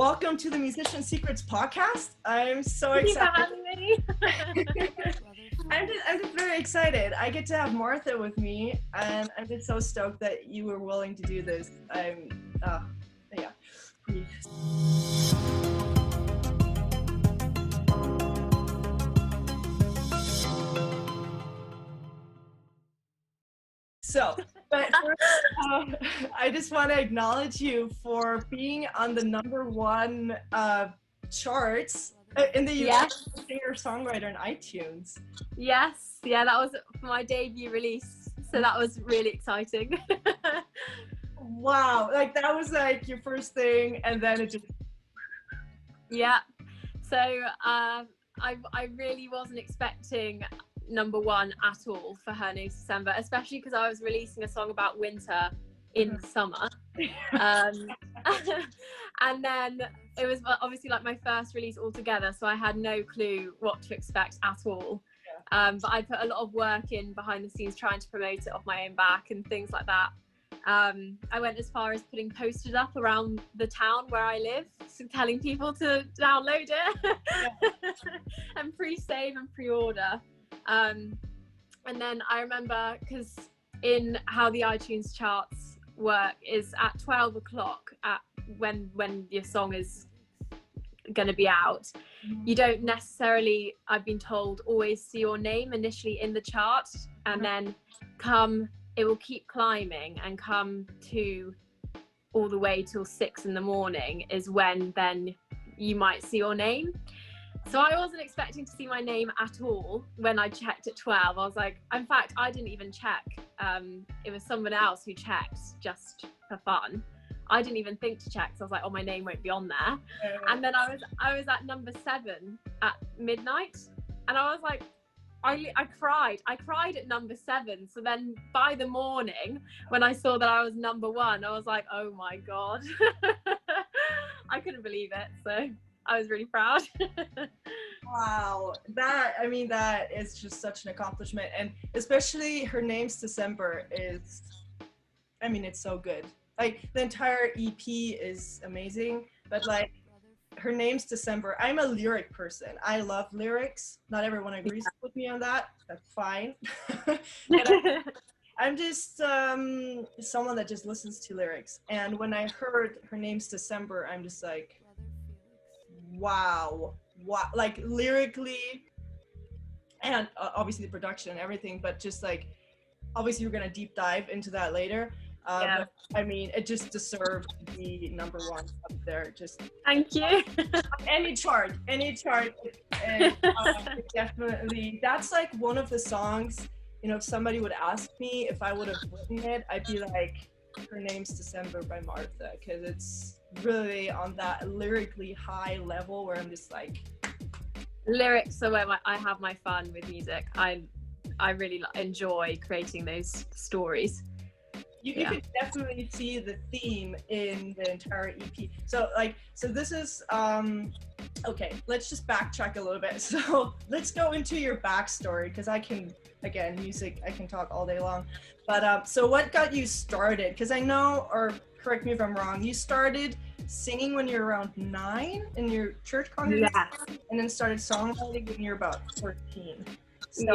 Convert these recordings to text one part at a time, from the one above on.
welcome to the Musician Secrets podcast. I'm so Thank excited. you for having me. I'm just very excited. I get to have Martha with me, and I'm just so stoked that you were willing to do this. Yeah. So, but first, I just want to acknowledge you for being on the #1 charts in the US, singer-songwriter in iTunes. Yes, yeah, that was my debut release, so that was really exciting. Wow, like that was like your first thing, and then it just... Yeah, so I really wasn't expecting #1 at all for Her Name's December, especially because I was releasing a song about winter in the summer. And then it was obviously like my first release altogether, so I had no clue what to expect at all. But I put a lot of work in behind the scenes trying to promote it off my own back and things like that. I went as far as putting posters up around the town where I live, so telling people to download it and pre-save and pre-order. And then I remember, because in how the iTunes charts work is at 12 o'clock at when your song is going to be out, you don't necessarily, I've been told, always see your name initially in the chart, and then it will keep climbing and come to all the way till 6 in the morning is when then you might see your name. So I wasn't expecting to see my name at all when I checked at 12. I was like, in fact, I didn't even check. It was someone else who checked just for fun. I didn't even think to check, so I was like, oh, my name won't be on there. And then I was at #7 at midnight, and I was like, I cried at #7. So then by the morning, when I saw that I was #1, I was like, oh my God. I couldn't believe it. So I was really proud. Wow, that is just such an accomplishment, and especially Her Name's December is, it's so good. Like the entire EP is amazing, but like Her Name's December, I'm a lyric person. I love lyrics. Not everyone agrees with me on that. That's fine. I'm just someone that just listens to lyrics, and when I heard Her Name's December, I'm just like, wow, like lyrically, and obviously the production and everything, but just like, obviously we're gonna deep dive into that later. But, it just deserved to be #1 up there. Just thank you. any chart, and definitely that's like one of the songs. If somebody would ask me if I would have written it, I'd be like, Her Name's December by Martha, because it's really on that lyrically high level where I'm just like, lyrics are where I have my fun with music. I really enjoy creating those stories. You can definitely see the theme in the entire EP. So this is okay, let's just backtrack a little bit. So let's go into your backstory, because music, I can talk all day long. But so what got you started? Because I know, or correct me if I'm wrong, you started singing when you were around 9 in your church congregation, and then started songwriting when you're about 14. So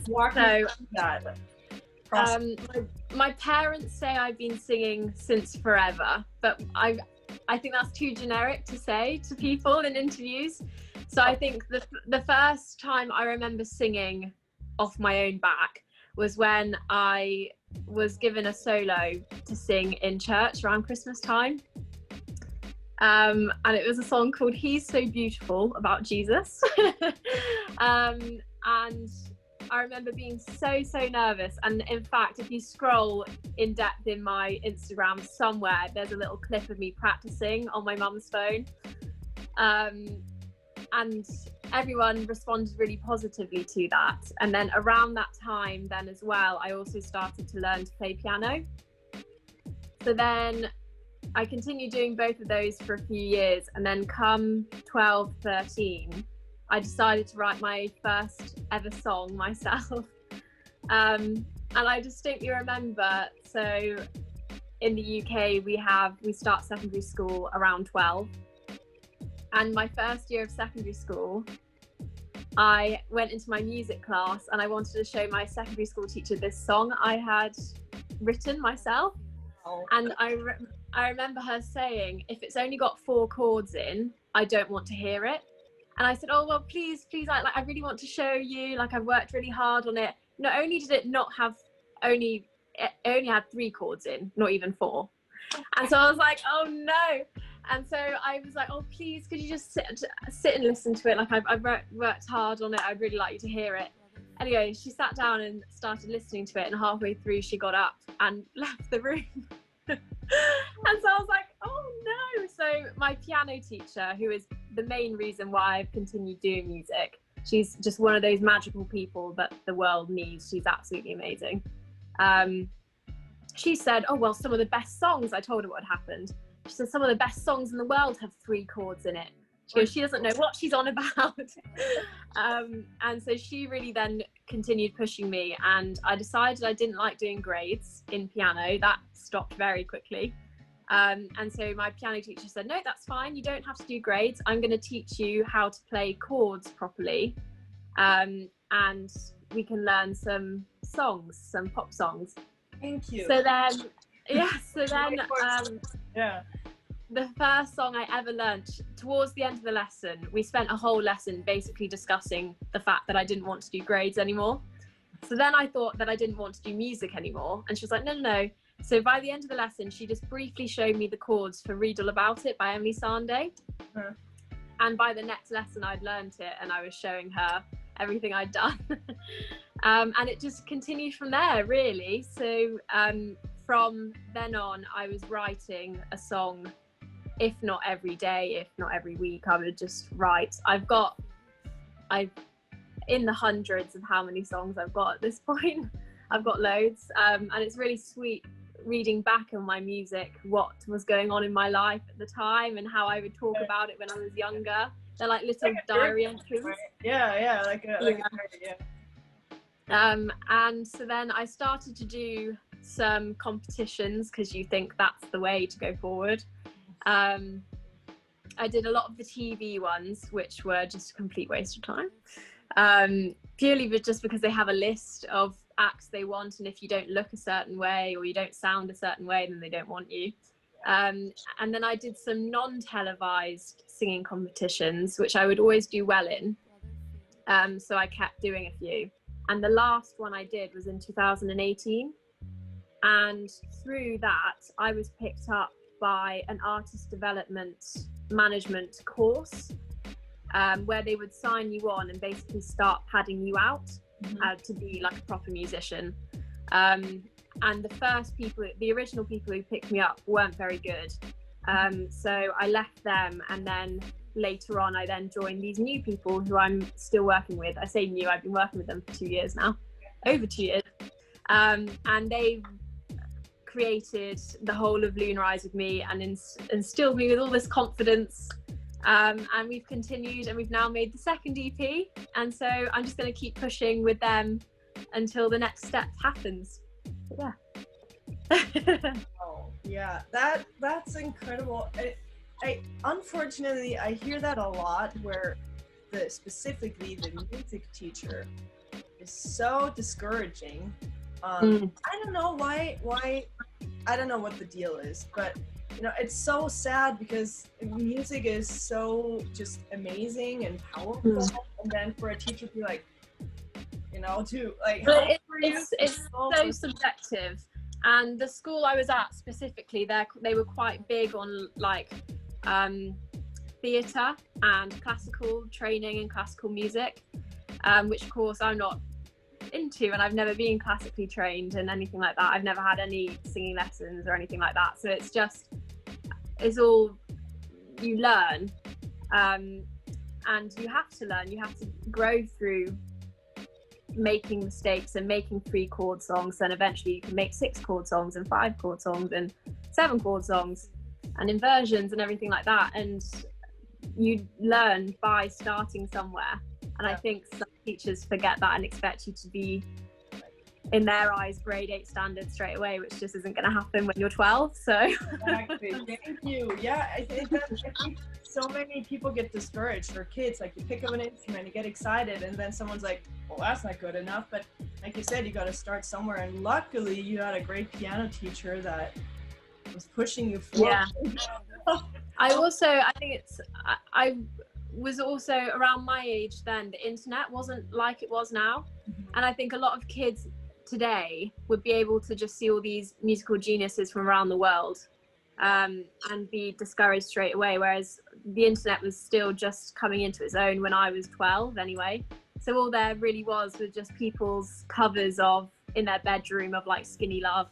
walk me through that. My parents say I've been singing since forever, but I think that's too generic to say to people in interviews. So I think the first time I remember singing off my own back was when I was given a solo to sing in church around Christmas time. And it was a song called He's So Beautiful, about Jesus. And I remember being so nervous, and in fact, if you scroll in depth in my Instagram somewhere, there's a little clip of me practicing on my mum's phone, and everyone responded really positively to that. And then around that time then as well, I also started to learn to play piano. So then I continued doing both of those for a few years, and then come 12, 13, I decided to write my first ever song myself. And I distinctly remember, so in the UK we start secondary school around 12, And my first year of secondary school, I went into my music class and I wanted to show my secondary school teacher this song I had written myself. And I remember her saying, if it's only got 4 chords in, I don't want to hear it. And I said, oh, well, please, I really want to show you, like, I've worked really hard on it. Not only did it not have it only had 3 chords in, not even 4. And so I was like, oh no. And so I was like, oh, please, could you just sit and listen to it? Like, I've worked hard on it. I'd really like you to hear it. Anyway, she sat down and started listening to it. And halfway through, she got up and left the room. And so I was like, oh no. So my piano teacher, who is the main reason why I've continued doing music, she's just one of those magical people that the world needs. She's absolutely amazing. She said, oh, well, some of the best songs, I told her what had happened. She said, some of the best songs in the world have 3 chords in it. She goes, she doesn't know what she's on about. And so she really then continued pushing me, and I decided I didn't like doing grades in piano. That stopped very quickly. And so my piano teacher said, no, that's fine. You don't have to do grades. I'm going to teach you how to play chords properly. And we can learn some songs, some pop songs. Thank you. So then, the first song I ever learnt, towards the end of the lesson, we spent a whole lesson basically discussing the fact that I didn't want to do grades anymore. So then I thought that I didn't want to do music anymore. And she was like, no. So by the end of the lesson, she just briefly showed me the chords for Read All About It by Emily Sandé. And by the next lesson, I'd learnt it and I was showing her everything I'd done. And it just continued from there, really. So from then on, I was writing a song, if not every day, if not every week. I would just write. I've in the hundreds of how many songs I've got at this point. I've got loads, and it's really sweet reading back on my music, what was going on in my life at the time and how I would talk about it when I was younger. They're like little diary entries. Yeah, like a diary, yeah. And so then I started to do some competitions, because you think that's the way to go forward. I did a lot of the TV ones, which were just a complete waste of time, purely just because they have a list of acts they want, and if you don't look a certain way or you don't sound a certain way, then they don't want you. And then I did some non-televised singing competitions, which I would always do well in, so I kept doing a few. And the last one I did was in 2018, and through that I was picked up by an artist development management course, where they would sign you on and basically start padding you out to be like a proper musician. And the original people who picked me up weren't very good. So I left them, and then later on I then joined these new people who I'm still working with. I say new, I've been working with them for 2 years now, over 2 years. And they created the whole of Lunar Eyes with me and instilled me with all this confidence. And we've continued, and we've now made the second EP. And so I'm just going to keep pushing with them until the next step happens. But yeah. Oh, yeah, that's incredible. I unfortunately I hear that a lot, where specifically the music teacher is so discouraging. I don't know why I don't know what the deal is, but it's so sad, because music is so just amazing and powerful, and then for a teacher to be like, to like, it's so subjective. And the school I was at specifically, they were quite big on like theatre and classical training and classical music, which of course I'm not into, and I've never been classically trained and anything like that. I've never had any singing lessons or anything like that. So it's all you learn, and you have to learn. You have to grow through making mistakes and making 3-chord songs, and eventually you can make 6-chord songs and 5-chord songs and 7-chord songs and inversions and everything like that. And you learn by starting somewhere. And I think some teachers forget that and expect you to be in their eyes, grade 8 standards straight away, which just isn't going to happen when you're 12. So Exactly. Thank you. Yeah, I think so many people get discouraged, or kids, like you pick up an instrument, you get excited, and then someone's like, well, that's not good enough. But like you said, you got to start somewhere, and luckily you had a great piano teacher that was pushing you forward. Yeah. I was also around my age then. The internet wasn't like it was now. And I think a lot of kids today would be able to just see all these musical geniuses from around the world and be discouraged straight away, whereas the internet was still just coming into its own when I was 12 anyway. So all there really was just people's covers of in their bedroom of like Skinny Love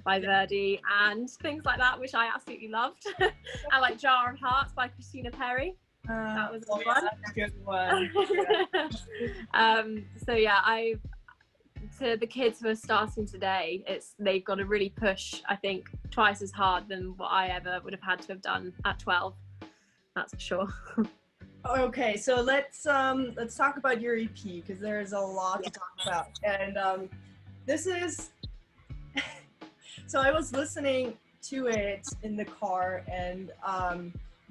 by Verdi and things like that, which I absolutely loved. And like Jar of Hearts by Christina Perri. That was a good one. So yeah, to the kids who are starting today, they've got to really push, I think, twice as hard than what I ever would have had to have done at 12. That's for sure. Okay, so let's talk about your EP, because there's a lot to talk about. And this is so I was listening to it in the car, and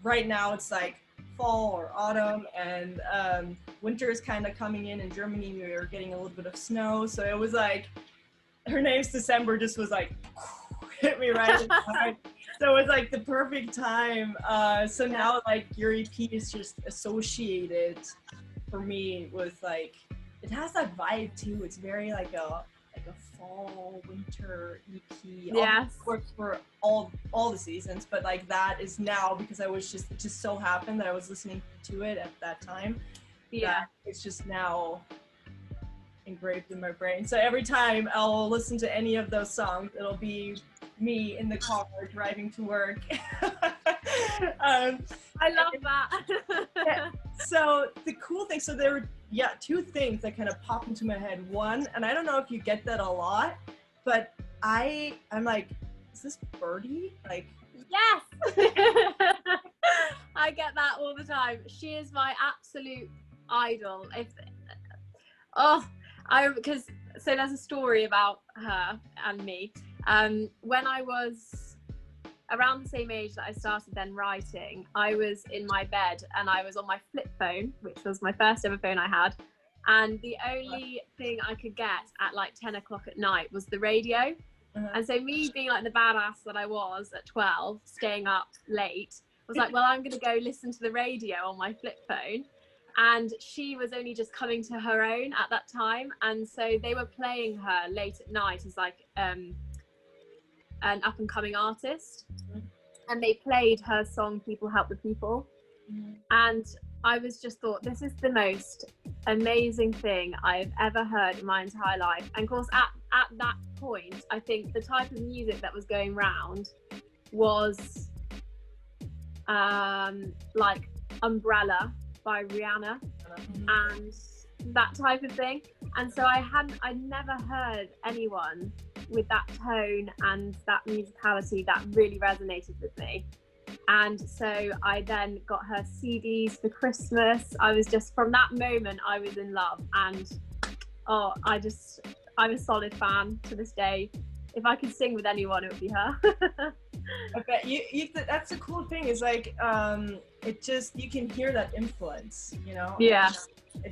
right now it's like fall or autumn, and winter is kind of coming in Germany. We were getting a little bit of snow, so it was like Her Name's December just was like hit me right in the heart. So it was like the perfect time. So now like your EP is just associated for me with like, it has that vibe too. It's very like a fall winter EP. Yes. Works for all the seasons, but like that is now because it just so happened that I was listening to it at that time. Yeah. It's just now engraved in my brain. So every time I'll listen to any of those songs, it'll be me in the car driving to work. I love that. Yeah. So the cool thing, so there were two things that kind of popped into my head. One, and I don't know if you get that a lot, but I'm like, is this Birdie? Like, yes. I get that all the time. She is my absolute idol. Because there's a story about her and me. When I was around the same age that I started then writing, I was in my bed and I was on my flip phone, which was my first ever phone I had. And the only thing I could get at like 10 o'clock at night was the radio. And so me being like the badass that I was at 12, staying up late, was like, well, I'm going to go listen to the radio on my flip phone. And she was only just coming to her own at that time. And so they were playing her late at night as like an up and coming artist. And they played her song, People Help the People. And I was just thought, this is the most amazing thing I've ever heard in my entire life. And of course, at that point, I think the type of music that was going round was like Umbrella by Rihanna and that type of thing. And so I'd never heard anyone with that tone and that musicality that really resonated with me. And so I then got her CDs for Christmas. I was just, from that moment, I was in love. And I'm a solid fan to this day. If I could sing with anyone, it would be her. I bet you that's the cool thing, is like it just, you can hear that influence, you know. Yeah.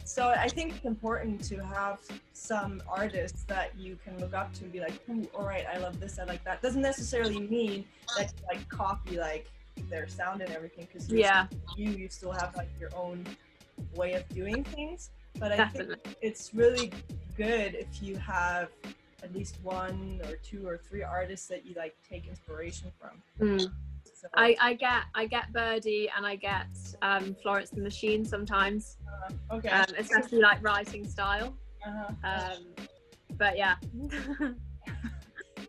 So I think it's important to have some artists that you can look up to and be like, ooh, all right, I love this, I like that. Doesn't necessarily mean that you like copy like their sound and everything, because you still have like your own way of doing things. But I think it's really good if you have at least one or two or three artists that you like take inspiration from. So, I get Birdie and I get Florence the Machine sometimes. Okay. Especially like writing style. But yeah.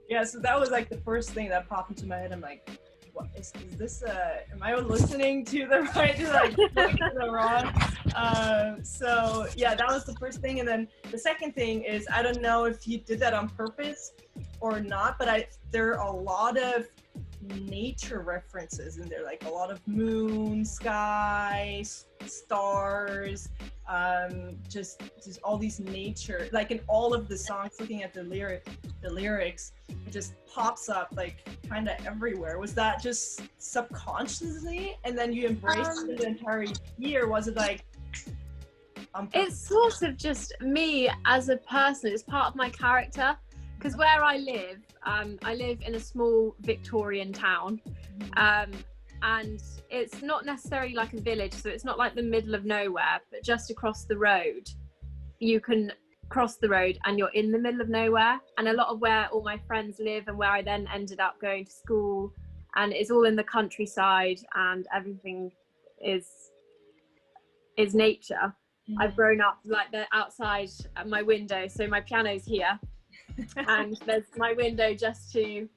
Yeah, so that was like the first thing that popped into my head. I'm like, what is this? Am I listening to the right, like to the wrong? So yeah, that was the first thing. And then the second thing is, I don't know if you did that on purpose or not, but there are a lot of nature references in there, like a lot of moon, sky, stars, just all these nature, like in all of the songs, looking at the lyrics, it just pops up like kind of everywhere. Was that just subconsciously, and then you embraced the entire EP, or was it like it's sort of just me as a person? It's part of my character, because where I live in a small Victorian town, and it's not necessarily like a village, so it's not like the middle of nowhere, but just across the road you can cross the road and you're in the middle of nowhere. And a lot of where all my friends live and where I then ended up going to school, and it's all in the countryside, and everything is nature. I've grown up like the outside at my window, so my piano's here and there's my window just to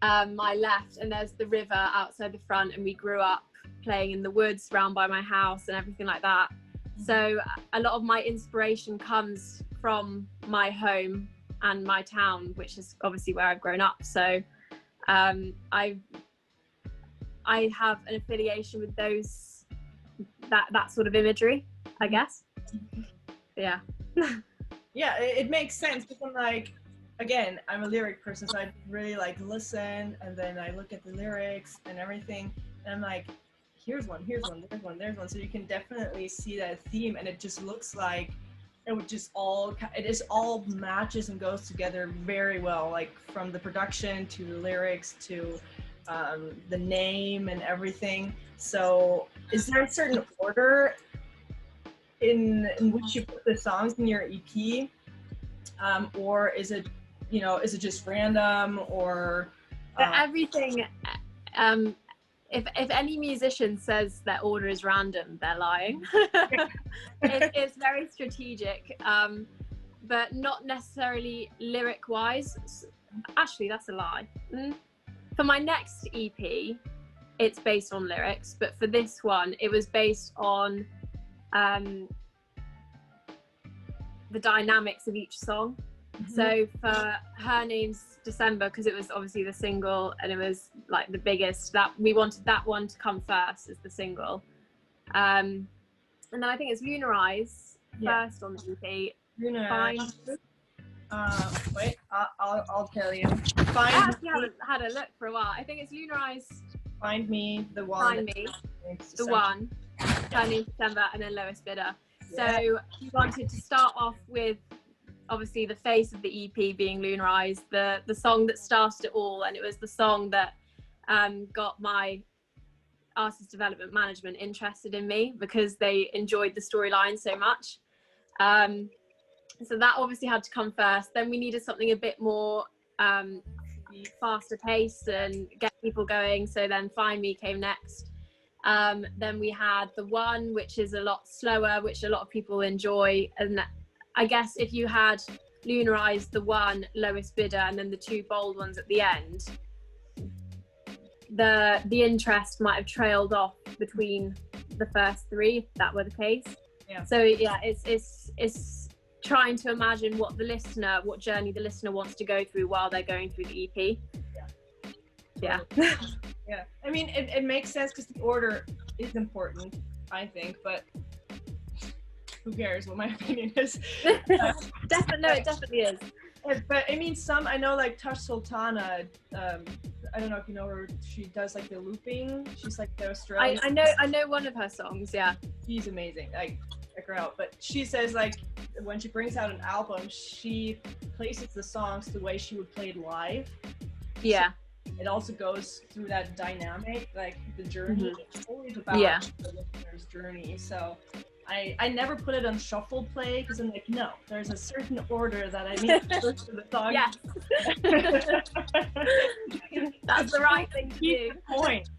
my left, and there's the river outside the front, and we grew up playing in the woods round by my house and everything like that. So a lot of my inspiration comes from my home and my town, which is obviously where I've grown up. So I have an affiliation with that sort of imagery, I guess. Yeah. Yeah, it makes sense, because I'm like, again, I'm a lyric person, so I really like listen, and then I look at the lyrics and everything, and I'm like, here's one, there's one. So you can definitely see that theme, and it just looks like it all matches and goes together very well, like from the production to the lyrics to the name and everything. So is there a certain order in which you put the songs in your EP, or is it just random, or everything? If any musician says their order is random, they're lying. It's very strategic, but not necessarily lyric wise. Actually, that's a lie. For my next EP, it's based on lyrics, but for this one, it was based on the dynamics of each song. So for Her Name's December, because it was obviously the single and it was like the biggest, that we wanted that one to come first as the single, and then I think it's Lunar Eyes first on the EP. Lunar Eyes. Wait, I'll tell you. I actually haven't had a look for a while. I think it's Lunar Eyes, Find Me, the one. Find Me, the one, Her Name's December, and then Lowest Bidder. So we wanted to start off with obviously the face of the EP being Lunar Eyes, the song that started it all, and it was the song that got my artist development management interested in me, because they enjoyed the storyline so much. So that obviously had to come first. Then we needed something a bit more faster paced and get people going, so then Find Me came next. Then we had The One, which is a lot slower, which a lot of people enjoy. And I guess if you had Lunar Eyes, The One, Lowest Bidder, and then the two bold ones at the end, the interest might have trailed off between the first three, if that were the case. So it's trying to imagine what journey the listener wants to go through while they're going through the EP. Yeah. I mean, it makes sense, because the order is important, I think, but who cares what my opinion is? It definitely is. But I mean, I know like Tash Sultana, I don't know if you know her, she does like the looping. She's like the Australian. I know one of her songs, yeah. She's amazing. Like, check her out. But she says like when she brings out an album, she places the songs the way she would play it live. Yeah. So it also goes through that dynamic, like the journey. It's always about the listener's journey. So I never put it on shuffle play, because I'm like, no, there's a certain order that I need to listen to the song. Yes. That's the right thing to do. Point.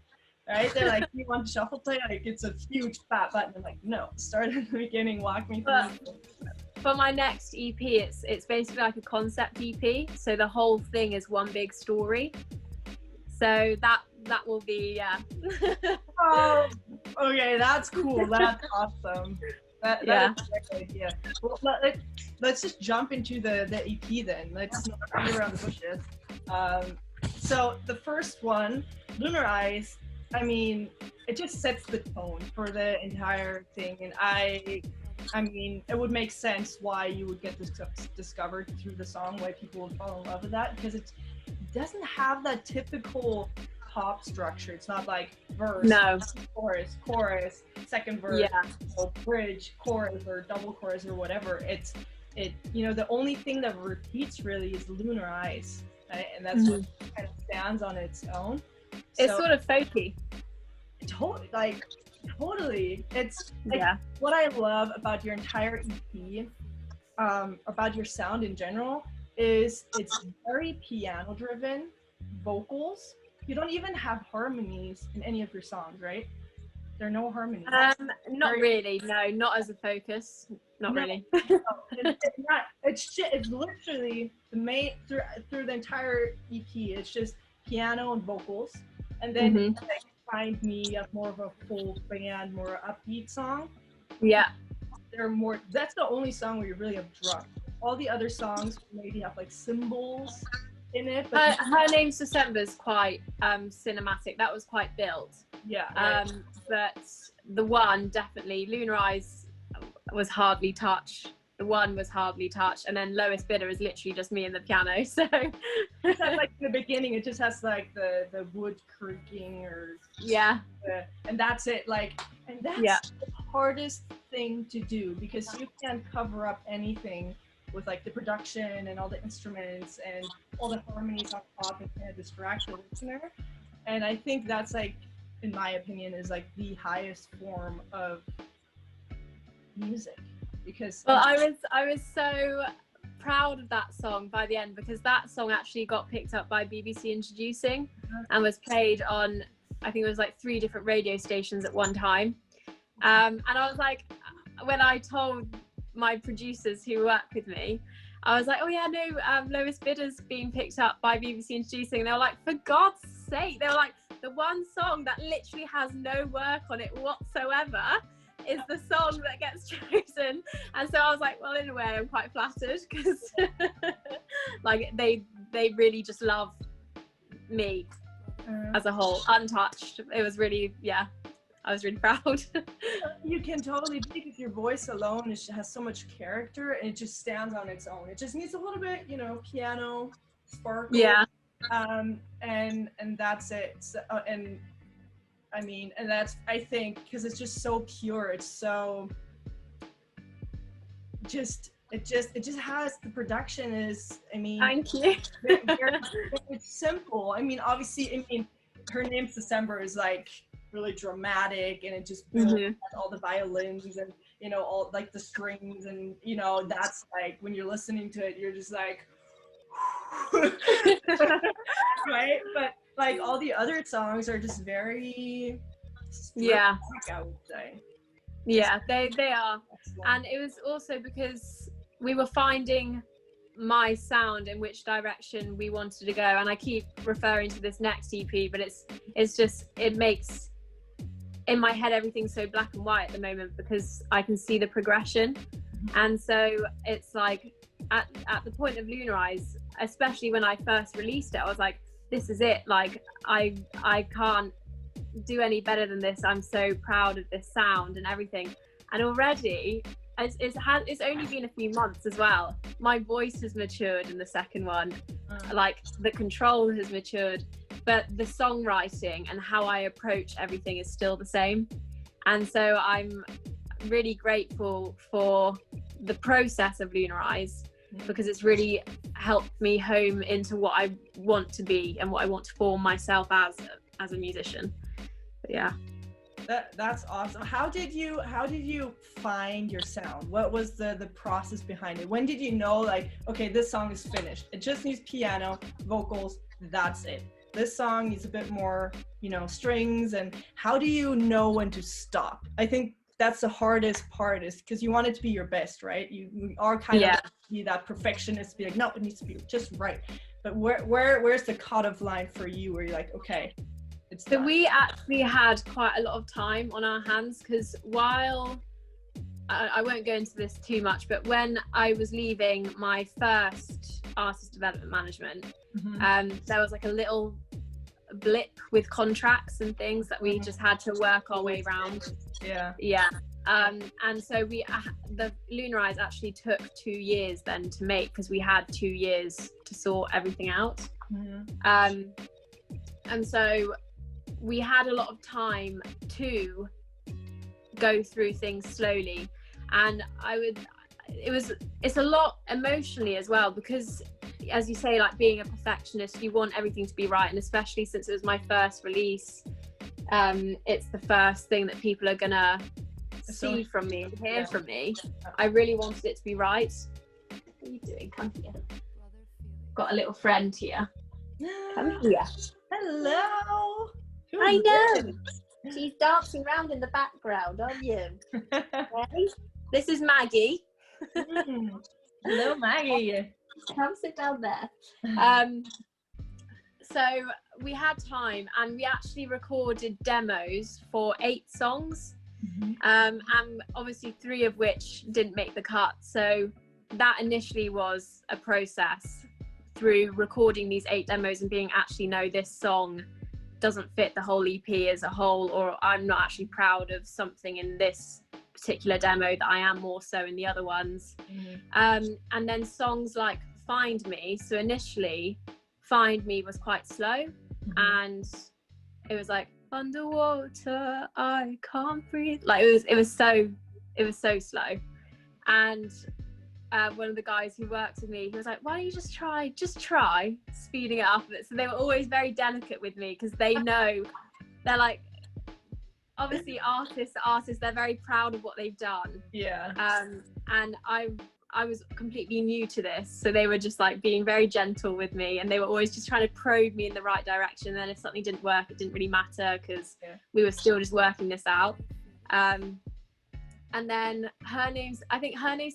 Right? They're like, you want shuffle play? Like, it's a huge fat button. I'm like, no, start at the beginning, walk me through. For my next EP, it's basically like a concept EP. So the whole thing is one big story. So that will be, Oh, okay, that's cool. That's awesome. That is a great idea. Well, let's just jump into the EP then. Let's not beat around the bushes. So the first one, Lunar Eyes, I mean, it just sets the tone for the entire thing, and I mean, it would make sense why you would get this discovered through the song, why people would fall in love with that, because it doesn't have that typical pop structure. It's not like verse, No. chorus, second verse, Yeah. bridge, chorus, or double chorus, or whatever. The only thing that repeats really is Lunar Eyes, right? And that's what kind of stands on its own. It's sort of folky. Totally. It's like what I love about your entire EP, about your sound in general, is it's very piano driven, vocals. You don't even have harmonies in any of your songs, right? There are no harmonies. Not really. No, not as a focus. Not really. It's literally the main through the entire EP. It's just piano and vocals, and then Find Me a more of a full band, more upbeat song. Yeah. That's the only song where you really have drums. All the other songs maybe have like cymbals in it. But Her Name's December's quite cinematic. That was quite built. Yeah. Right. But the one definitely, Lunar Eyes was hardly touched. The one was hardly touched, and then Lowest Bidder is literally just me and the piano. So it's like in the beginning, it just has like the wood creaking and that's it. And that's the hardest thing to do, because you can't cover up anything with like the production and all the instruments and all the harmonies on top and kind of distract the listener. And I think that's like, in my opinion, is like the highest form of music. Because I was so proud of that song by the end, because that song actually got picked up by BBC Introducing and was played on, I think it was like 3 different radio stations at one time. And I was like, when I told my producers who work with me, I was like, oh yeah, no, Lowest Bidder's being picked up by BBC Introducing. And they were like, for God's sake, they were like, the one song that literally has no work on it whatsoever is the song that gets chosen. And so I was like, well, in a way I'm quite flattered, because like they really just love me as a whole, untouched. It was really, I was really proud. You can totally be, because your voice alone has so much character, and it just stands on its own. It just needs a little bit, piano sparkle, and that's it. So, and that's, I think, because it's just so pure. It's so it just has, the production is, thank you. It's simple. Obviously, Her Name's December is like really dramatic, and it just builds all the violins and all like the strings, and that's like, when you're listening to it, you're just like right? But like all the other songs are just very I would say. Yeah, they are. And it was also because we were finding my sound in which direction we wanted to go, and I keep referring to this next EP, but it's just, it makes in my head everything so black and white at the moment, because I can see the progression. And so it's like at the point of Lunar Eyes, especially when I first released it, I was like, this is it. Like I can't do any better than this. I'm so proud of this sound and everything. And already it's only been a few months as well. My voice has matured in the second one, like the control has matured, but the songwriting and how I approach everything is still the same. And so I'm really grateful for the process of Lunar Eyes, because it's really helped me home into what I want to be and what I want to form myself as a musician. But yeah. That's awesome. How did you find your sound? What was the process behind it? When did you know, like, okay, this song is finished, it just needs piano, vocals, that's it? This song needs a bit more, strings. And how do you know when to stop? I think that's the hardest part, is because you want it to be your best, right? You are kind of be that perfectionist, be like, no, it needs to be just right. But where's the cutoff line for you, where you're like, okay, it's done? So we actually had quite a lot of time on our hands, because while I won't go into this too much, but when I was leaving my first artist development management, there was like a little blip with contracts and things that we just had to work our way around. Yeah. And so the Lunar Eyes actually took 2 years then to make, because we had 2 years to sort everything out. And so we had a lot of time to go through things slowly, and it's a lot emotionally as well, because as you say, like being a perfectionist, you want everything to be right, and especially since it was my first release, it's the first thing that people are gonna see from me and hear from me. I really wanted it to be right. What are you doing? Come here. Got a little friend here. Come here. Hello. I know. She's dancing around in the background, aren't you? Okay. This is Maggie. Hello, Maggie. Come sit down there. So we had time, and we actually recorded demos for 8 songs, and obviously 3 of which didn't make the cut. So that initially was a process through recording these 8 demos and being actually, no, this song doesn't fit the whole EP as a whole, or I'm not actually proud of something in this particular demo that I am more so in the other ones. And then songs like Find Me, so initially Find Me was quite slow, and it was like underwater I can't breathe, like it was so slow. And one of the guys who works with me, he was like, why don't you just try speeding it up a bit. So they were always very delicate with me, because they know, they're like, obviously artists, they're very proud of what they've done. And I was completely new to this, so they were just like being very gentle with me, and they were always just trying to probe me in the right direction. And then if something didn't work, it didn't really matter, because we were still just working this out. And then Her Name's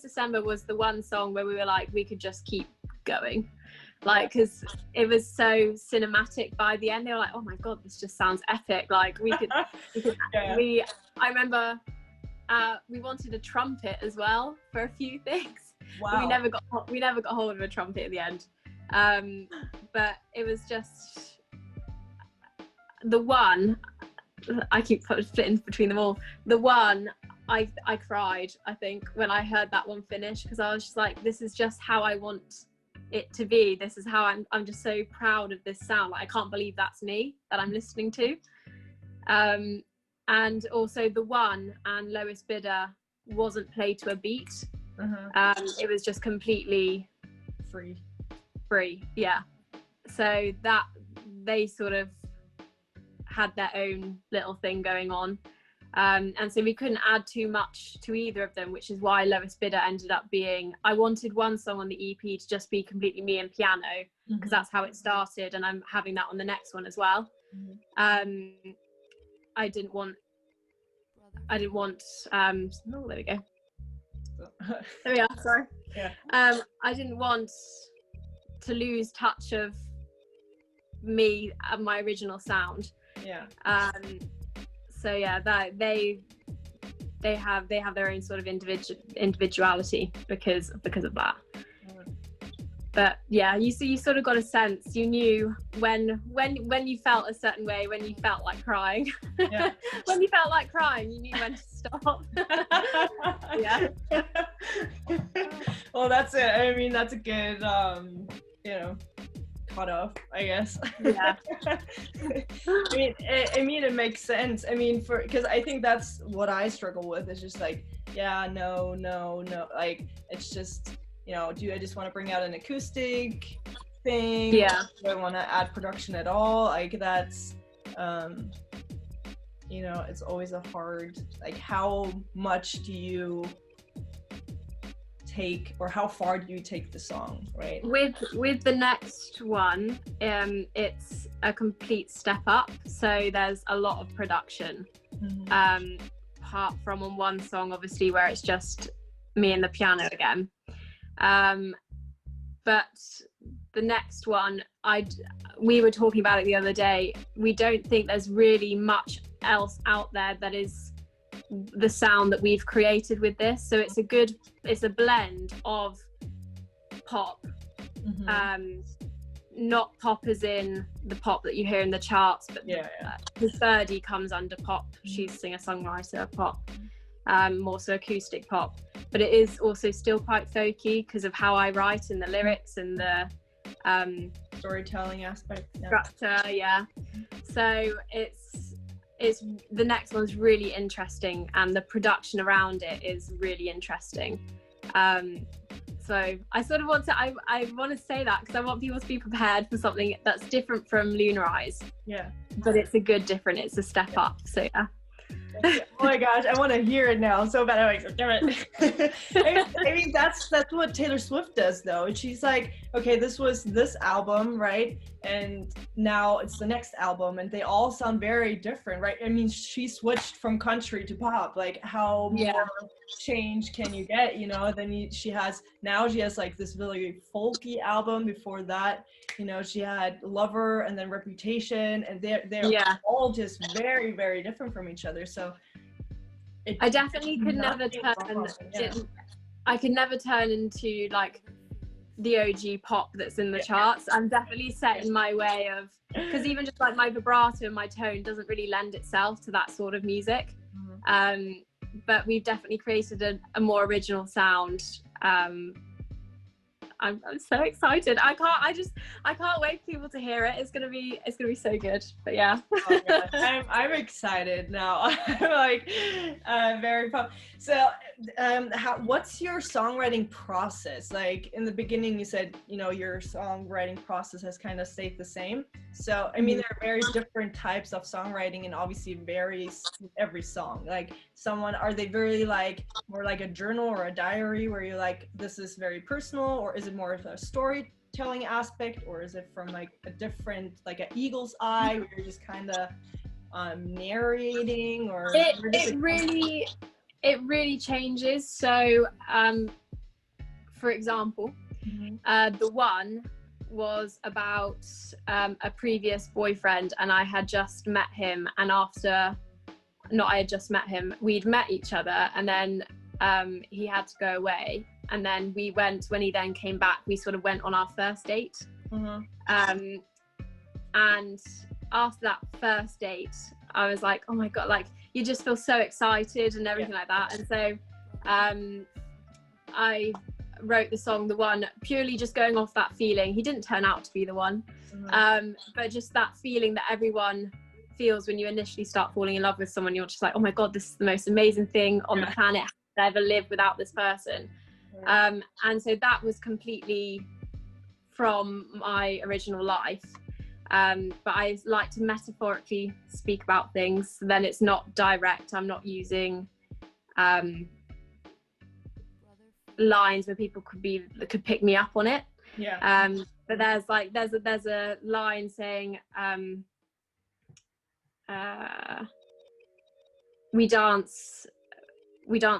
December was the one song where we were like, we could just keep going, like, because it was so cinematic by the end. They were like, oh my god, this just sounds epic, like we could I remember we wanted a trumpet as well for a few things. Wow. We never got hold of a trumpet at the end, but it was just the one. I keep splitting between them all. The one I cried, I think, when I heard that one finish, because I was just like, this is just how I want it to be. This is how I'm just so proud of this sound. Like, I can't believe that's me that I'm listening to. And also The One and Lowest Bidder wasn't played to a beat. It was just completely free. Yeah. So that they sort of had their own little thing going on. And so we couldn't add too much to either of them, which is why Lowest Bidder ended up being, I wanted one song on the EP to just be completely me and piano, because that's how it started, and I'm having that on the next one as well. I didn't want oh, there we go. There we are, sorry. I didn't want to lose touch of me and my original sound. So yeah, that they have their own sort of individuality because of that. But yeah, you sort of got a sense. You knew when you felt a certain way, when you felt like crying. When you felt like crying, you knew when to stop. Yeah. Well, that's it. I mean, that's a good cut off, I guess. Yeah. I mean, it makes sense. I mean, because I think that's what I struggle with, is just like, no, like, it's just, do I just want to bring out an acoustic thing? Do I want to add production at all? Like, that's it's always a hard, like, how much do you take, or how far do you take the song, right? With the next one, it's a complete step up, so there's a lot of production, apart from on one song, obviously, where it's just me and the piano again. But the next one, we were talking about it the other day, we don't think there's really much else out there that is the sound that we've created with this. So it's a blend of pop, not pop as in the pop that you hear in the charts, but because Birdie comes under pop. She's a singer-songwriter pop, more so acoustic pop, but it is also still quite folky because of how I write and the lyrics and the storytelling aspect, structure. So it's the next one's really interesting, and the production around it is really interesting. So I sort of want to, I want to say that because I want people to be prepared for something that's different from Lunar Eyes. Yeah. But it's a step up. So yeah. Oh my gosh, I want to hear it now so bad. I'm like, damn it. I mean, that's what Taylor Swift does though. She's like, okay, this was this album, right? And now it's the next album, and they all sound very different, right? I mean, she switched from country to pop. Like, how more change can you get, you know? Then she has like this really folky album. Before that, you know, she had Lover and then Reputation, and they're all just very, very different from each other. So I definitely could never turn. I could never turn into like the OG pop that's in the charts. I'm definitely set in my way of, because even just like my vibrato and my tone doesn't really lend itself to that sort of music. But we've definitely created a more original sound. I'm so excited. I can't wait for people to hear it. It's gonna be so good. But yeah. Oh gosh, I'm excited now. I'm like very pumped. So what's your songwriting process? Like in the beginning you said, you know, your songwriting process has kind of stayed the same. So I mean, there are very different types of songwriting, and obviously it varies with every song. Like are they very like more like a journal or a diary where you're like, this is very personal, or is it more of a storytelling aspect, or is it from like a different, like an eagle's eye where you're just kind of narrating, or it really changes. So for example, the one was about a previous boyfriend, and I had just met him, and we'd met each other, and then he had to go away, and then when he then came back, we sort of went on our first date. And after that first date, I was like, oh my god, like you just feel so excited and everything like that. And so I wrote the song The One purely just going off that feeling. He didn't turn out to be the one, but just that feeling that everyone feels when you initially start falling in love with someone. You're just like, oh my god, this is the most amazing thing on the planet. I've ever lived without this person. And so that was completely from my original life. But I like to metaphorically speak about things, so then it's not direct. I'm not using lines where people could pick me up on it. But there's a line saying we dance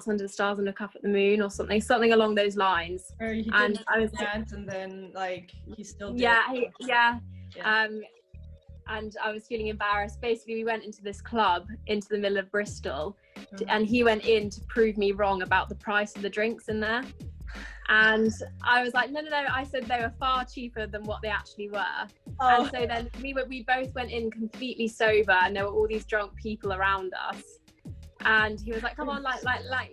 under the stars and look up at the moon, or something along those lines. Or he didn't dance, and then like he still did. And I was feeling embarrassed. Basically, we went into this club into the middle of Bristol, and he went in to prove me wrong about the price of the drinks in there. And I was like, no. I said they were far cheaper than what they actually were. And so then we both went in completely sober, and there were all these drunk people around us. And he was like, come on, like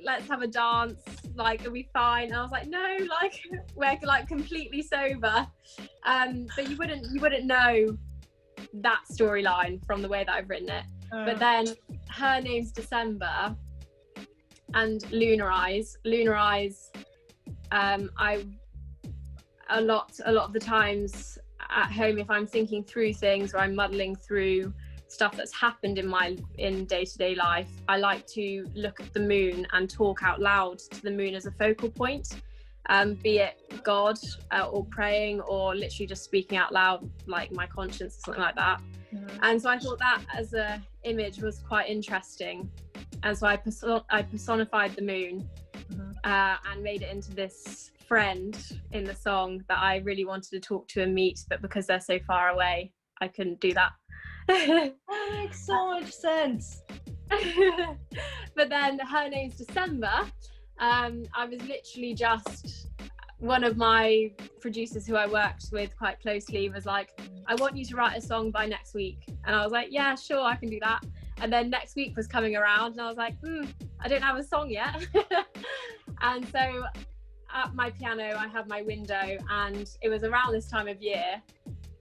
let's have a dance, like, are we fine? And I was like, no, like we're like completely sober. But you wouldn't know that storyline from the way that I've written it. But then Her Name's December and Lunar Eyes, I a lot of the times at home, if I'm thinking through things or I'm muddling through stuff that's happened in day-to-day life, I like to look at the moon and talk out loud to the moon as a focal point, be it God or praying, or literally just speaking out loud like my conscience or something like that. And so I thought that as a image was quite interesting, and so I personified the moon and made it into this friend in the song that I really wanted to talk to and meet, but because they're so far away, I couldn't do that. That makes so much sense. But then Her Name's December, I was literally just one of my producers who I worked with quite closely was like, I want you to write a song by next week. And I was like, yeah, sure, I can do that. And then next week was coming around and I was like, I don't have a song yet. And so at my piano, I have my window, and it was around this time of year.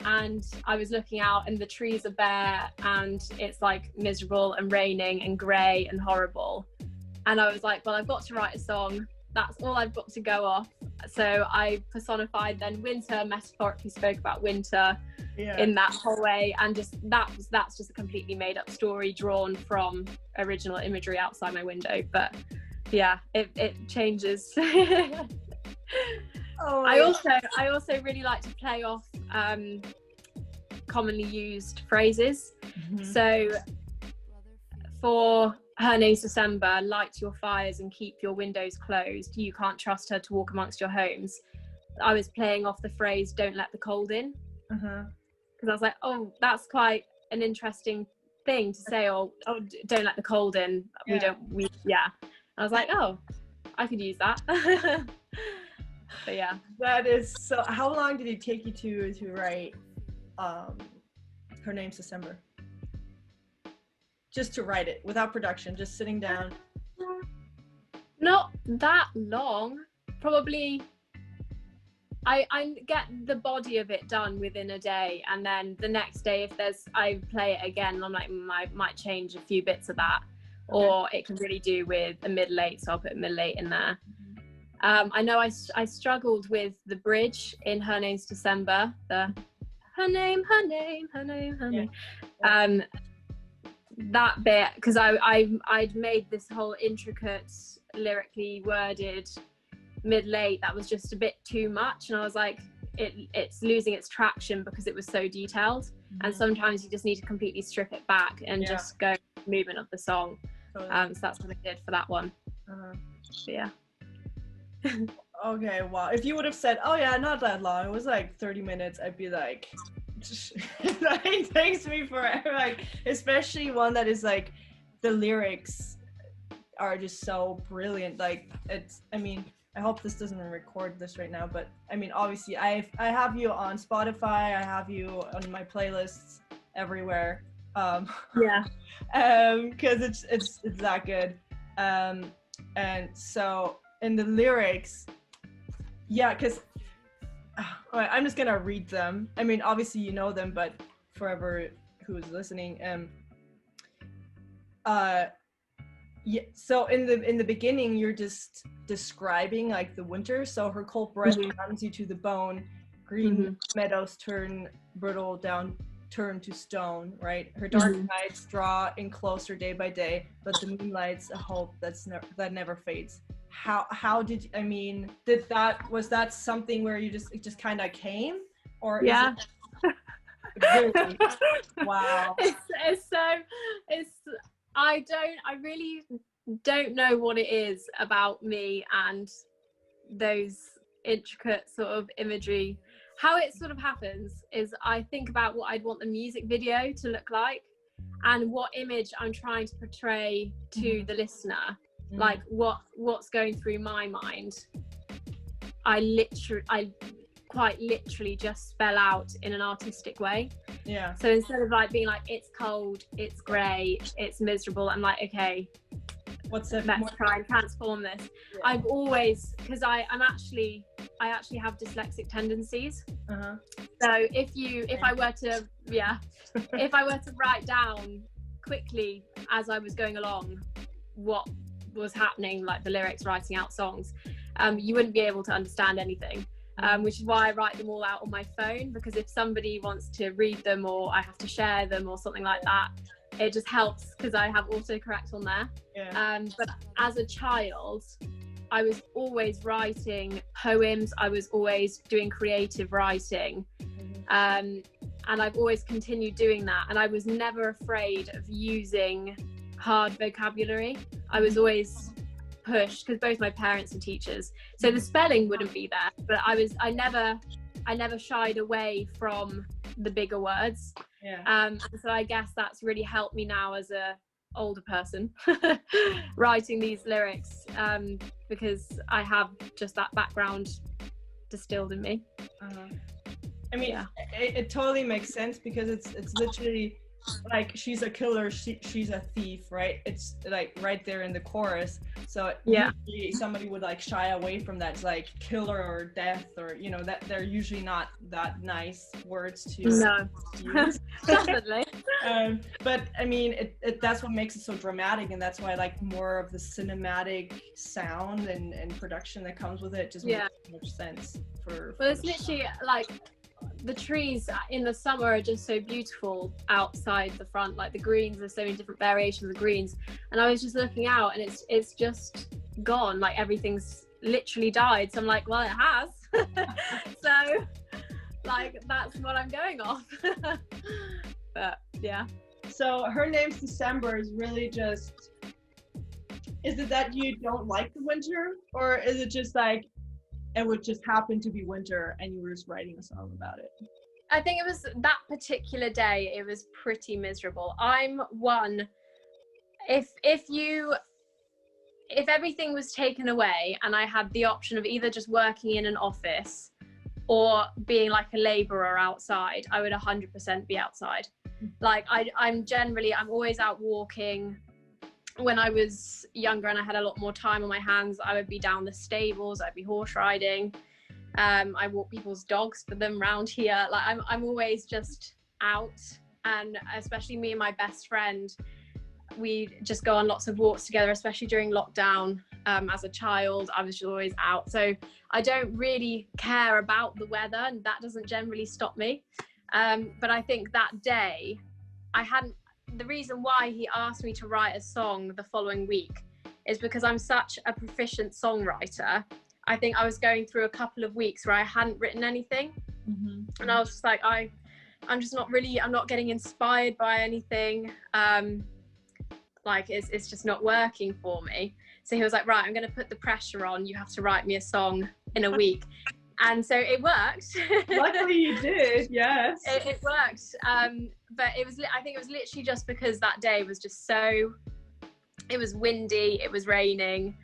And I was looking out and the trees are bare and it's like miserable and raining and grey and horrible. And I was like, well, I've got to write a song. That's all I've got to go off. So I personified then winter, metaphorically spoke about winter in that whole way. And just that's just a completely made up story drawn from original imagery outside my window. But yeah, it changes. Oh, I also really like to play off commonly used phrases. So for Her Name's December, light your fires and keep your windows closed. You can't trust her to walk amongst your homes. I was playing off the phrase, don't let the cold in. Because I was like, oh, that's quite an interesting thing to say, or oh, don't let the cold in. I was like, oh, I could use that. But yeah. That is so. How long did it take you to write Her Name's December? Just to write it without production, just sitting down. Not that long. Probably I get the body of it done within a day, and then the next day I play it again and I'm like, I might change a few bits of that. Okay. Or it can really do with a middle eight, so I'll put a middle eight in there. I know I struggled with the bridge in Her Name's December, the her name. That bit, because I'd made this whole intricate, lyrically worded middle eight that was just a bit too much, and I was like, it's losing its traction because it was so detailed. And sometimes you just need to completely strip it back and just go movement of the song. So that's what I did for that one. Yeah. Okay, wow. If you would have said, oh yeah, not that long, it was like 30 minutes, I'd be like, that takes me forever. Like, especially one that is like, the lyrics are just so brilliant. Like, I hope this doesn't record this right now, but I mean, obviously I have you on Spotify, I have you on my playlists everywhere. Because it's that good. And so in the lyrics, because I'm just gonna read them. I mean, obviously you know them, but forever who's listening, so in the beginning you're just describing like the winter. So her cold breath numbs you to the bone, green meadows turn brittle down, turn to stone, right? Her dark nights draw in closer day by day, but the moonlight's a hope that never fades. How did was that something where it just kind of came, or yeah? Really? Wow. I really don't know what it is about me and those intricate sort of imagery. How it sort of happens is I think about what I'd want the music video to look like and what image I'm trying to portray to the listener, like what's going through my mind. I quite literally just spell out in an artistic way. Yeah. So instead of like being like, it's cold, it's grey, it's miserable, I'm like, okay, let's try and transform this. Yeah. I've always, because I actually have dyslexic tendencies. So if I were to write down quickly as I was going along what was happening, like the lyrics, writing out songs, you wouldn't be able to understand anything. Which is why I write them all out on my phone, because if somebody wants to read them or I have to share them or something like that, it just helps because I have autocorrect on there. But as a child, I was always writing poems, I was always doing creative writing, and I've always continued doing that, and I was never afraid of using hard vocabulary. I was always pushed because both my parents are teachers, so the spelling wouldn't be there, but I never shied away from the bigger words. So I guess that's really helped me now as a older person writing these lyrics, because I have just that background distilled in me. I mean, it totally makes sense because it's literally like she's a killer, she's a thief, right? It's like right there in the chorus. So usually somebody would like shy away from that. It's like killer or death, or you know, that they're usually not that nice words to use. Definitely. But I mean, that's what makes it so dramatic, and that's why I like more of the cinematic sound and production that comes with it. Just makes so much sense for Well, it's literally like the trees in the summer are just so beautiful outside the front, like the greens, there's so many different variations of greens, and I was just looking out and it's just gone, like everything's literally died. So I'm like, well, it has. So like that's what I'm going off. But yeah, so her name's December is really just, is it that you don't like the winter, or is it just like it would just happen to be winter and you were just writing a song about it? I think it was that particular day, it was pretty miserable. I'm one, if everything was taken away and I had the option of either just working in an office or being like a laborer outside, I would 100% be outside. Like I'm always out walking. When I was younger and I had a lot more time on my hands, I would be down the stables, I'd be horse riding. I walk people's dogs for them around here. Like I'm always just out, and especially me and my best friend, we just go on lots of walks together, especially during lockdown. As a child, I was always out. So I don't really care about the weather, and that doesn't generally stop me. But I think that day, the reason why he asked me to write a song the following week is because I'm such a proficient songwriter. I think I was going through a couple of weeks where I hadn't written anything. And I was just like, I'm not getting inspired by anything. Like it's just not working for me. So he was like, right, I'm going to put the pressure on. You have to write me a song in a week. And so it worked. Luckily you did, yes. It worked. But I think it was literally just because that day was just it was windy, it was raining,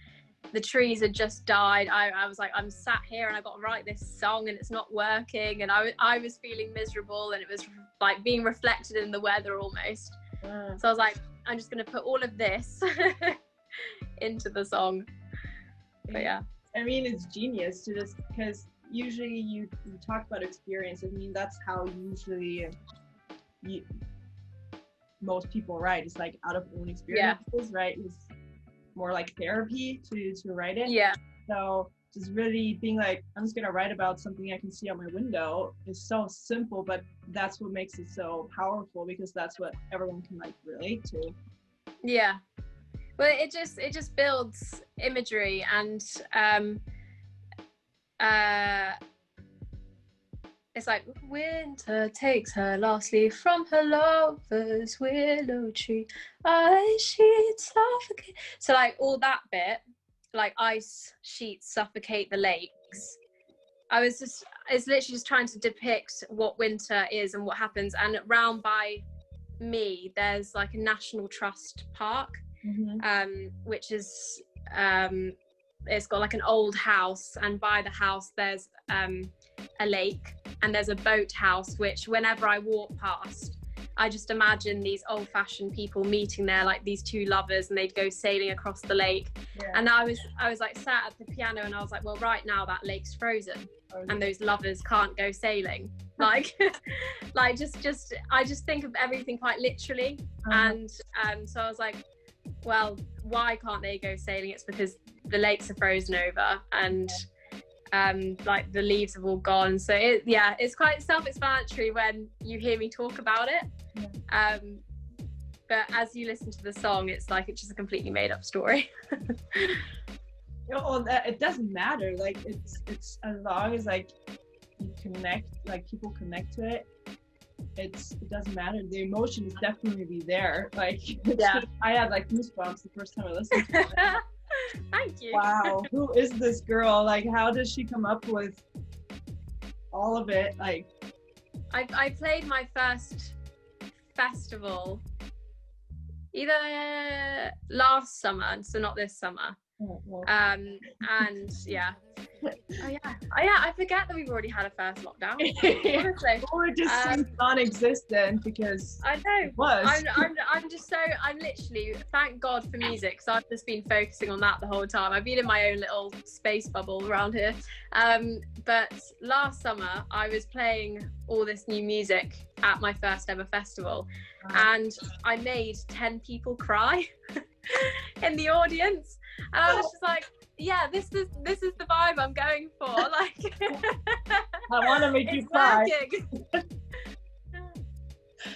the trees had just died. I was like, I'm sat here and I've got to write this song and it's not working. And I was feeling miserable, and it was like being reflected in the weather almost. So I was like, I'm just going to put all of this into the song. But yeah. I mean, it's genius to just, because usually you talk about experience. I mean, that's how usually most people write. It's like out of own experiences, right? It's more like therapy to write it. Yeah. So just really being like, I'm just gonna write about something I can see out my window is so simple, but that's what makes it so powerful, because that's what everyone can like relate to. Yeah. Well, it just builds imagery, and it's like, winter takes her last leaf from her lover's willow tree, ice sheets suffocate. So like all that bit, like ice sheets suffocate the lakes. It's literally just trying to depict what winter is and what happens. And round by me, there's like a National Trust park, which is it's got like an old house, and by the house there's a lake, and there's a boathouse, which whenever I walk past, I just imagine these old-fashioned people meeting there, like these two lovers, and they'd go sailing across the lake. And I was like sat at the piano, and I was like, well, right now that lake's frozen, and those lovers can't go sailing. Like I just think of everything quite literally. And so I was like, well, why can't they go sailing? It's because the lakes are frozen over, and like the leaves have all gone. So it's quite self-explanatory when you hear me talk about it. But as you listen to the song, it's just a completely made up story. It doesn't matter. Like it's as long as like you connect, like people connect to it, it doesn't matter. The emotion is definitely there. Like I had like goosebumps the first time I listened to it. Thank you. Wow, who is this girl? Like, how does she come up with all of it? Like, I played my first festival either last summer, so not this summer, And yeah. I forget that we've already had a first lockdown. Honestly. Or it just seems non-existent because I know. it was. I'm literally, thank God for music, because I've just been focusing on that the whole time. I've been in my own little space bubble around here. But last summer I was playing all this new music at my first ever festival, and I made 10 people cry in the audience, and I was just like, yeah, this is the vibe I'm going for. Like, I want to make you cry.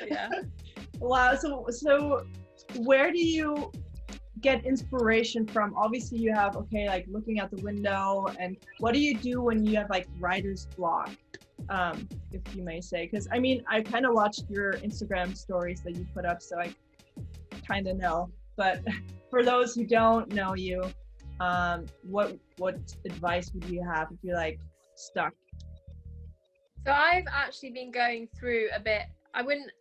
Yeah. Wow. So where do you get inspiration from? Obviously you have, like looking out the window, and what do you do when you have like writer's block, if you may say? Because I mean, I kind of watched your Instagram stories that you put up, so I kind of know. But for those who don't know you, what advice would you have if you're like stuck? So I've actually been going through a bit, I wouldn't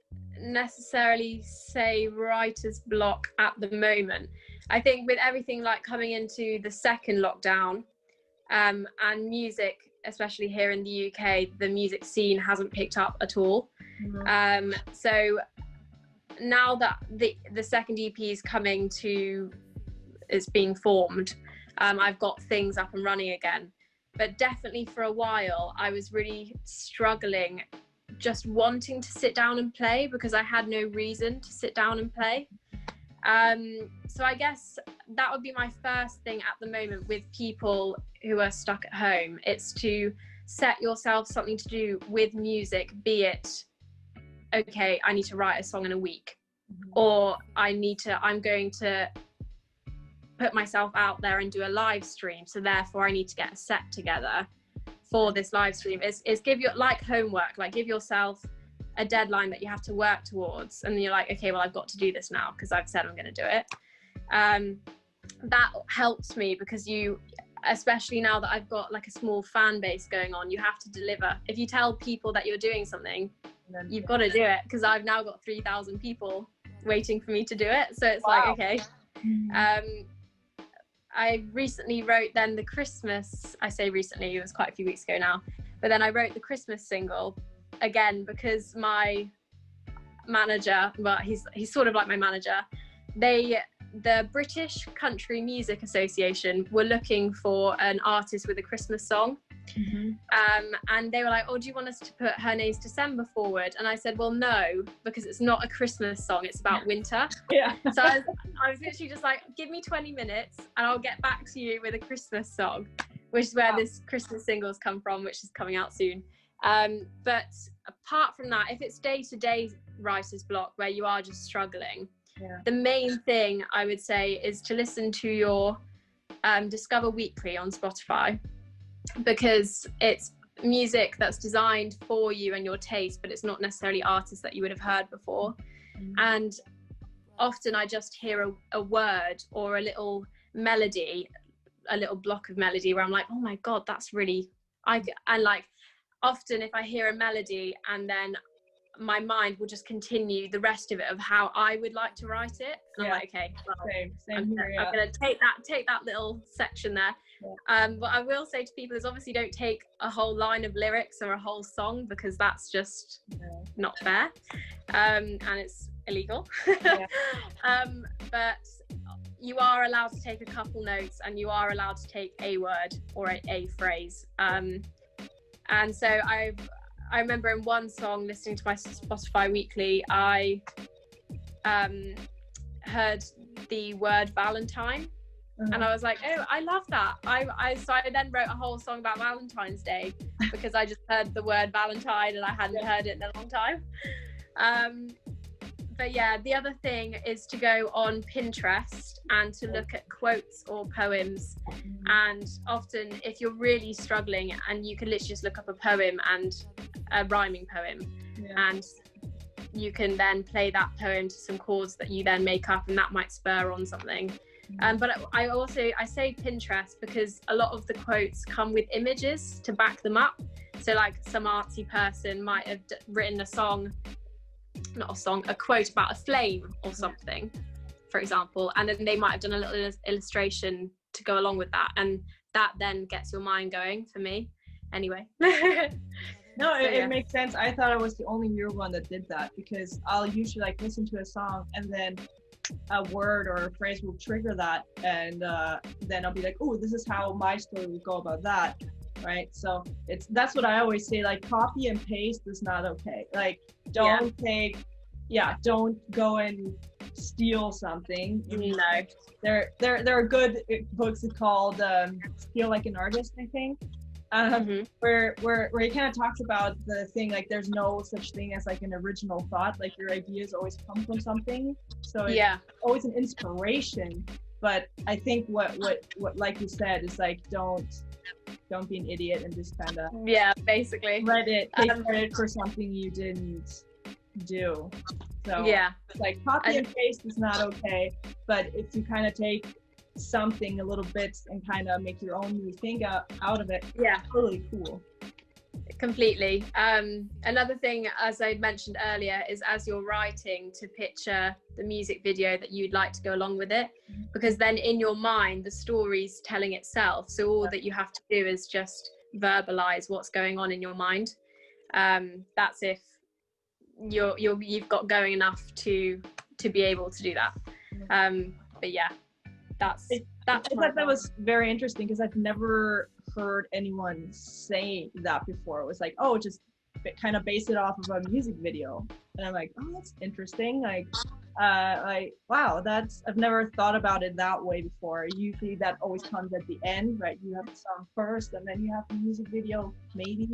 necessarily say writer's block at the moment. I think with everything like coming into the second lockdown, and music, especially here in the UK, the music scene hasn't picked up at all. So now that the second EP is being formed, I've got things up and running again. But definitely for a while I was really struggling, just wanting to sit down and play, because I had no reason to sit down and play. So I guess that would be my first thing at the moment with people who are stuck at home. It's to set yourself something to do with music, be it, okay, I need to write a song in a week, or I'm going to put myself out there and do a live stream, so therefore I need to get a set together for this live stream. Is give your, like, homework, like give yourself a deadline that you have to work towards, and you're like, okay, well, I've got to do this now because I've said I'm going to do it. That helps me, because especially now that I've got like a small fan base going on, you have to deliver. If you tell people that you're doing something, you've got to do it, because I've now got 3,000 people waiting for me to do it. So it's like, okay. I recently wrote then the Christmas, I say recently, it was quite a few weeks ago now, but then I wrote the Christmas single again, because my manager, well, he's sort of like my manager, the British Country Music Association were looking for an artist with a Christmas song. And they were like, oh, do you want us to put Her Name's December forward? And I said, well, no, because it's not a Christmas song, it's about winter. So I was literally just like, give me 20 minutes and I'll get back to you with a Christmas song, which is where this Christmas single's come from, which is coming out soon. But apart from that, if it's day-to-day writer's block where you are just struggling, the main thing I would say is to listen to your Discover Weekly on Spotify, because it's music that's designed for you and your taste, but it's not necessarily artists that you would have heard before. And often I just hear a word or a little melody, a little block of melody where I'm like, oh my God, that's really, and like often if I hear a melody and then my mind will just continue the rest of it of how I would like to write it. And I'm like, okay, well, I'm gonna take that little section there. What I will say to people is obviously don't take a whole line of lyrics or a whole song, because that's just not fair, and it's illegal. But you are allowed to take a couple notes, and you are allowed to take a word or a phrase. And so I remember in one song, listening to my Spotify Weekly, I heard the word Valentine, and I was like, oh, I love that. So I then wrote a whole song about Valentine's Day, because I just heard the word Valentine and I hadn't heard it in a long time. But yeah, the other thing is to go on Pinterest and to look at quotes or poems. And often if you're really struggling, and you can literally just look up a poem and a rhyming poem, and you can then play that poem to some chords that you then make up, and that might spur on something. But I say Pinterest because a lot of the quotes come with images to back them up. So like some artsy person might have written a quote about a flame or something, for example, and then they might have done a little illustration to go along with that, and that then gets your mind going for me anyway. No, So, it makes sense. I thought I was the only weird one that did that, because I'll usually like listen to a song and then a word or a phrase will trigger that, and then I'll be like, oh, this is how my story would go about that, right? So that's what I always say, like copy and paste is not okay. Like don't don't go and steal something. No. There are good books called Steal Like an Artist, I think. Where he kind of talks about the thing, like there's no such thing as like an original thought, like your ideas always come from something, so it's always an inspiration. But I think what like you said is like don't be an idiot and just kind of basically take credit for something you didn't do. So it's like copy and paste is not okay, but if you kind of take something a little bit and kind of make your own new thing out of it, totally cool. Completely. Another thing, as I mentioned earlier, is as you're writing, to picture the music video that you'd like to go along with it, because then in your mind the story's telling itself, so all that you have to do is just verbalize what's going on in your mind. That's if you've got going enough to be able to do that. But I thought that was very interesting, because I've never heard anyone say that before. It was like, oh, just kind of base it off of a music video, and I'm like, oh, that's interesting. Like wow, I've never thought about it that way before. Usually that always comes at the end, right? You have the song first and then you have the music video maybe.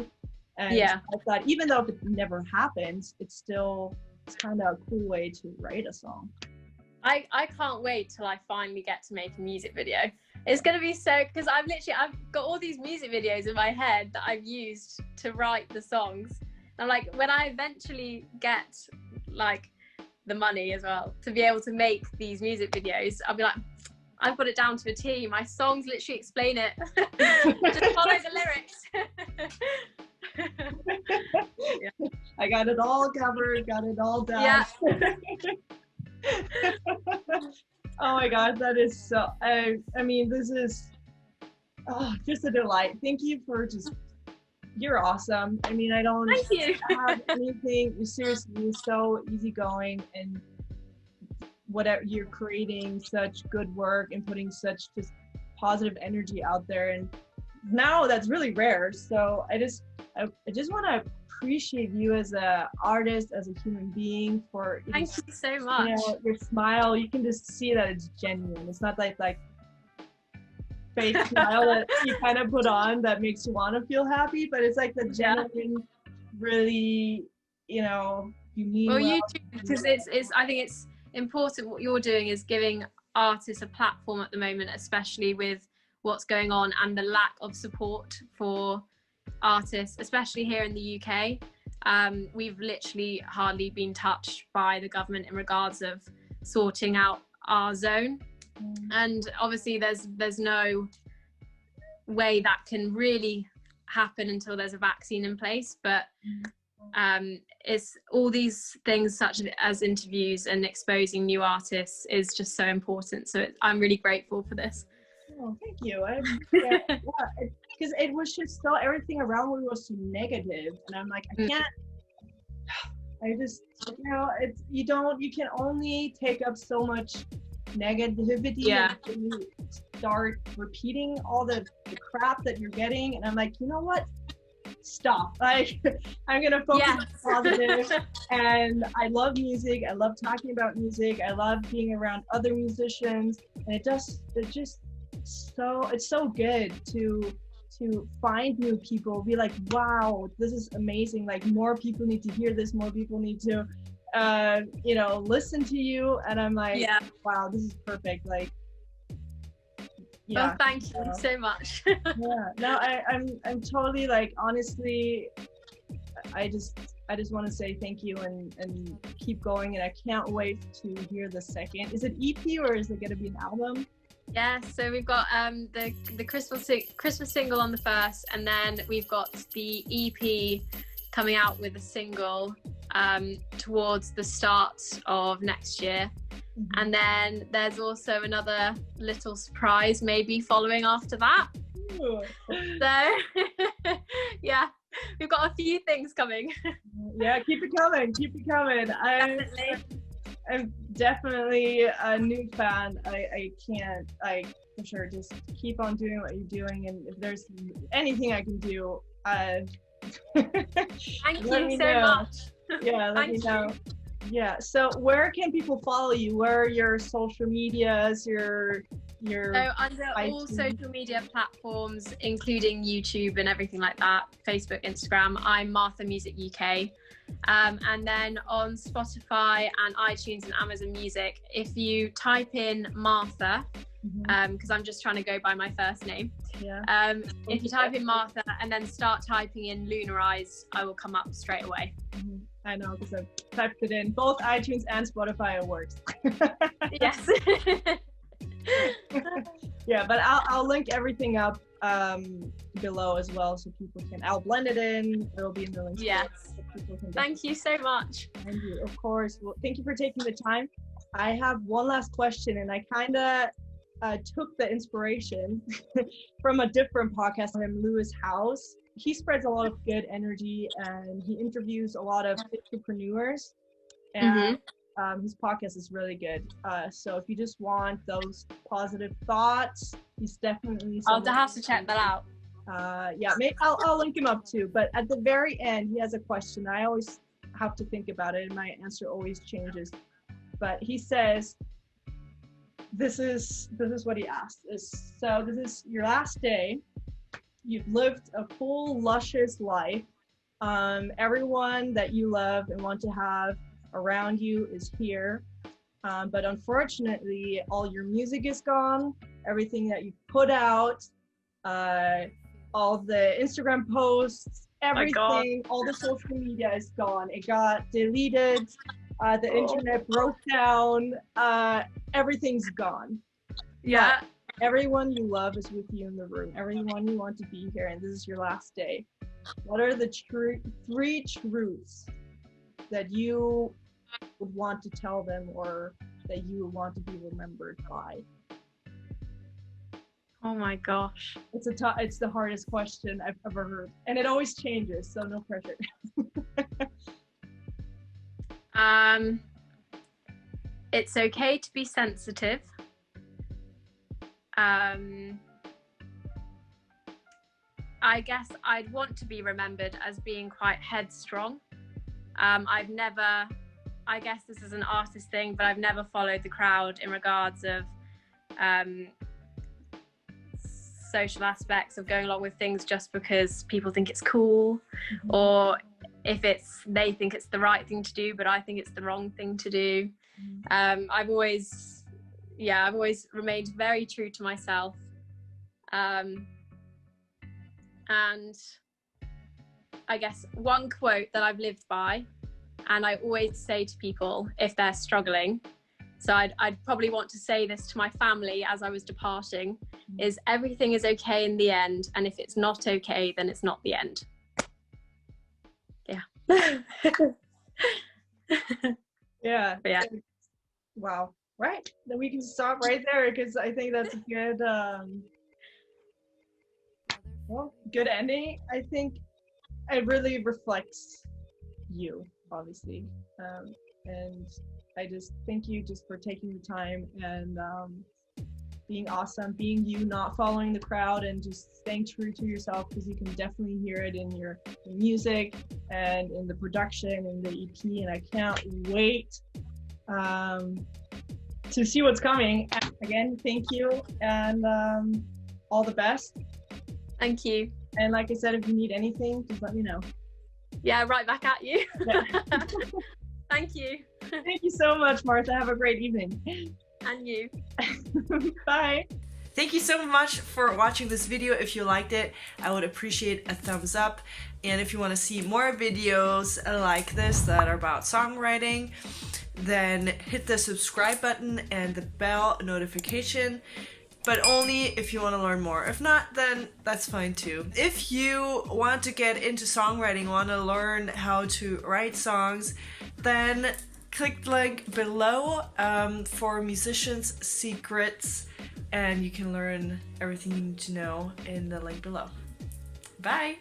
And I thought, even though if it never happens, it's kind of a cool way to write a song. I can't wait till I finally get to make a music video. It's going to be so, because I've got all these music videos in my head that I've used to write the songs. And like, when I eventually get like the money as well to be able to make these music videos, I'll be like, I've got it down to a T. My songs literally explain it. Just follow the lyrics. I got it all covered, got it all down. Oh my god, that is so, I mean, this is just a delight. Thank you for you're awesome. I mean, I don't have anything. You're seriously so easygoing, and whatever, you're creating such good work and putting such just positive energy out there, and now that's really rare. So I just want to appreciate you as an artist, as a human being. Thank you so much. Your smile, you can just see that it's genuine. It's not like fake smile that you kind of put on that makes you want to feel happy, but it's like the genuine, really, you mean well. You do, because it's I think it's important. What you're doing is giving artists a platform at the moment, especially with what's going on and the lack of support for artists, especially here in the UK. We've literally hardly been touched by the government in regards of sorting out our zone, and obviously there's no way that can really happen until there's a vaccine in place, but it's all these things such as interviews and exposing new artists is just so important. So I'm really grateful for this. Oh, thank you. Because it was just so, everything around me was so negative, and I'm like, I can't. I just, you can only take up so much negativity, and you start repeating all the crap that you're getting, and I'm like, you know what? Stop. Like, I'm gonna focus on positive. And I love music. I love talking about music. I love being around other musicians, and it's so good to find new people, be like, wow, this is amazing, like more people need to hear this, more people need to listen to you, and I'm like, wow, this is perfect. Like, well, thank you so much. I'm totally, like, honestly, I just want to say thank you and keep going, and I can't wait to hear the second. Is it EP or is it going to be an album? Yeah, so we've got the Christmas single on the first, and then we've got the EP coming out with a single towards the start of next year. And then there's also another little surprise maybe following after that. Ooh. So yeah, we've got a few things coming. Yeah, keep it coming. I'm definitely a new fan. I for sure just keep on doing what you're doing, and if there's anything I can do, Thank you so much. Yeah, let me know. Yeah, so where can people follow you? Where are your social medias, your So under iTunes? all social media platforms, including YouTube and everything like that, Facebook, Instagram, I'm Martha Music UK. And then on Spotify and iTunes and Amazon Music, if you type in Martha, because I'm just trying to go by my first name. Yeah. If you type in Martha and then start typing in Lunar Eyes, I will come up straight away. I know, because I've typed it in both iTunes and Spotify. It works. Yes. Yeah, but I'll link everything up below as well, so people can. I'll blend it in. It'll be in the link. Yes. Thank you so much. Thank you, of course. Well, thank you for taking the time. I have one last question, and I kind of took the inspiration from a different podcast named Lewis House. He spreads a lot of good energy, and he interviews a lot of entrepreneurs, and his podcast is really good. So if you just want those positive thoughts, he's definitely. I'll have to check that out. Yeah, maybe I'll link him up too. But at the very end, he has a question. I always have to think about it, and my answer always changes. But he says, this is what he asked. So this is your last day. You've lived a full, luscious life. Everyone that you love and want to have around you is here. But unfortunately, all your music is gone. Everything that you put out, all the Instagram posts, everything, all the social media is gone. It got deleted. The internet broke down. Everything's gone. Yeah. But everyone you love is with you in the room. Everyone you want to be here, and this is your last day. What are the three truths that you would want to tell them, or that you would want to be remembered by? Oh my gosh. It's the hardest question I've ever heard, and it always changes, so no pressure. It's okay to be sensitive. I guess I'd want to be remembered as being quite headstrong. I've never, I guess this is an artist thing, but I've never followed the crowd in regards of social aspects of going along with things just because people think it's cool, or if they think it's the right thing to do, but I think it's the wrong thing to do. I've always remained very true to myself. And I guess one quote that I've lived by, and I always say to people if they're struggling, so I'd probably want to say this to my family as I was departing, is everything is okay in the end, and if it's not okay, then it's not the end. Yeah. Yeah. Yeah. Wow. Right. Then we can stop right there, because I think that's a good good ending. I think it really reflects you, obviously. And I just thank you just for taking the time and being awesome, being you, not following the crowd, and just staying true to yourself, because you can definitely hear it in your music and in the production and the EP. And I can't wait to see what's coming. Again, thank you, and all the best. Thank you. And like I said, if you need anything, just let me know. Yeah, right back at you. Yeah. Thank you. Thank you so much, Martha. Have a great evening. And you. Bye. Thank you so much for watching this video. If you liked it, I would appreciate a thumbs up. And if you want to see more videos like this that are about songwriting, then hit the subscribe button and the bell notification, but only if you want to learn more. If not, then that's fine too. If you want to get into songwriting, want to learn how to write songs, then click the link below for musicians' secrets, and you can learn everything you need to know in the link below. Bye!